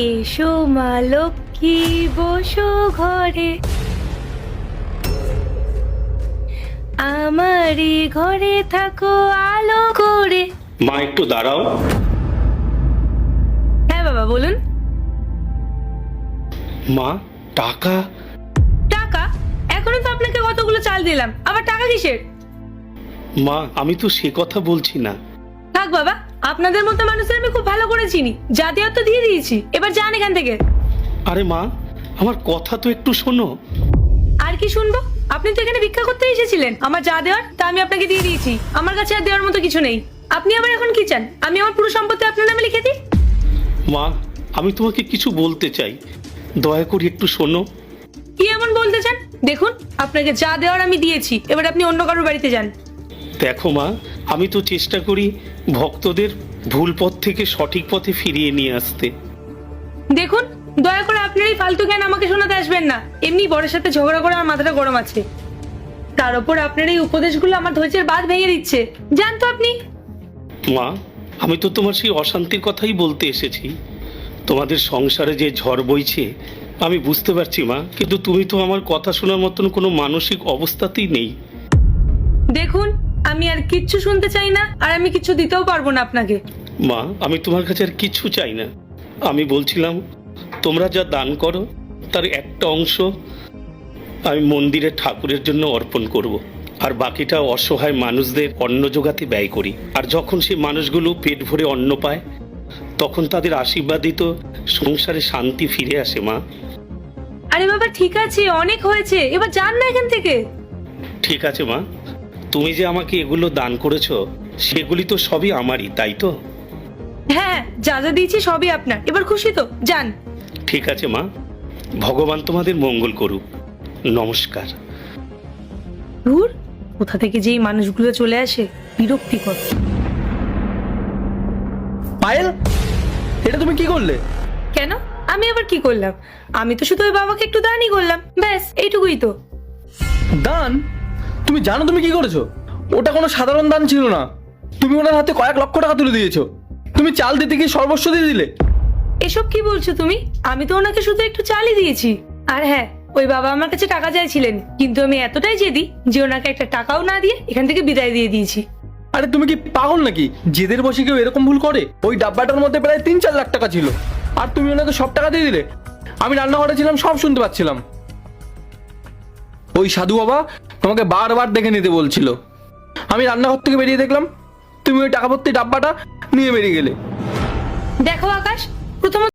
এসো মা লক্ষ্মী বসো ঘরে, আমারই ঘরে থাকো আলো করে। মা একটু দাঁড়াও। হ্যাঁ বাবা বলুন। মা টাকা? টাকা? এখনো তো আপনাকে কতগুলো চাল দিলাম, আবার টাকা কিসের? মা আমি তো সে কথা বলছি না। থাক বাবা, আপনাদের মতো মানুষদের আমি খুব ভালো করে চিনি। যা দেওয়ার তো দিয়ে দিয়েছি, এবার যান এখান থেকে। আরে মা আমার কথা তো একটু শোনো। আর কি শুনবো? আপনি তো এখানে ভিক্ষা করতে এসেছিলেন, আমার যা দেওয়ার তা আমি আপনাকে দিয়ে দিয়েছি। আমার কাছে আর দেওয়ার মতো কিছু নেই। আপনি আবার এখন কি চান? আমি আমার পুরো সম্পত্তি আপনার নামে লিখে দিই? মা আমি তোমাকে কিছু বলতে চাই, দয়া করে একটু শোনো। কি এমন বলতে চান? দেখুন, আপনাকে যা দেওয়ার আমি দিয়েছি, এবার আপনি অন্য কারোর বাড়িতে যান। দেখো মা, আমি তো চেষ্টা করি ভক্তদের ভুল পথ থেকে সঠিক পথে ফিরিয়ে নিয়ে আসতে। দেখুন, দয়া করে আপনার এই ফালতু জ্ঞান আমাকে শোনাতে আসবেন না। এমনি বড়ের সাথে ঝগড়া করে আমার মাথাটা গরম আছে, তার উপর আপনার এই উপদেশগুলো আমার ধৈর্যের বাঁধ ভেঙে দিচ্ছে। জান তো আপনি। মা আমি তো তোমার সেই অশান্তির কথাই বলতে এসেছি। তোমাদের সংসারে যে ঝড় বইছে আমি বুঝতে পারছি মা, কিন্তু তুমি তো আমার কথা শোনার মতন কোনো মানসিক অবস্থাতেই নেই। দেখুন, আমি আর কিচ্ছু শুনতে চাই না, আর আমি কিছু দিতেও পারবো না আপনাকে। মা আমি তোমার কাছে আর কিছু চাই না। আমি বলছিলাম তোমরা যা দান করো তার একটা অংশ আমি মন্দিরে ঠাকুরের জন্য অর্পণ করব, আর বাকিটা অসহায় মানুষদের অন্ন জোগাতে ব্যয় করি। আর যখন সেই মানুষগুলো পেট ভরে অন্ন পায় তখন তাদের আশীর্বাদই তো সংসারে শান্তি ফিরে আসে মা। আরে বাবা ঠিক আছে, অনেক হয়েছে, এবার যান না এখান থেকে। ঠিক আছে মা, তুমি যে আমাকে এগুলো দান করেছো সেগুলি তো সবই আমারই, তাই তো? হ্যাঁ, যা যা দিয়েছি সবই আপনার, এবার খুশি তো? যান। ঠিক আছে মা, ভগবান তোমাদের মঙ্গল করুক। নমস্কার। ধুর, কোথা থেকে যে এই মানুষগুলো চলে আসে, বিরক্তিকর। পায়েল, এটা তুমি কি করলে? কেন? আমি আবার কি করলাম? আমি তো শুধু ওই বাবাকে একটু দানই করলাম, ব্যাস এইটুকুই তো। দান? তুমি জানো তুমি কি করেছো? ওটা কোনো সাধারণ দান ছিল না। তুমি ওনার হাতে কয়েক লক্ষ টাকা তুলে দিয়েছো। তুমি চাল দিতে গিয়ে সর্বস্ব দিয়ে দিলে। এসব কি বলছো তুমি? আমি তো ওনাকে শুধু একটু চালই দিয়েছি। আর হ্যাঁ, ওই বাবা আমার কাছে টাকা চাইছিলেন, কিন্তু আমি এতটাই জেদি যে ওনাকে একটা টাকাও না দিয়ে এখান থেকে বিদায় দিয়ে দিয়েছি। আরে তুমি কি পাগল নাকি? জেদের বসে কেউ এরকম ভুল করে? ওই ডাব্বাটার মধ্যে প্রায় 3-4 লাখ টাকা ছিল, আর তুমি ওনাকে সব টাকা দিয়ে দিলে। আমি রান্নাঘরে ছিলাম, সব শুনতে পাচ্ছিলাম। ওই সাধু বাবা তোমাকে বারবার দেখে নিতে বলছিল। আমি রান্নাঘর থেকে বেরিয়ে দেখলাম তুমি ওই টাকা ভর্তি ডাব্বাটা নিয়ে বেরিয়ে গেলে। দেখো আকাশ, প্রথমত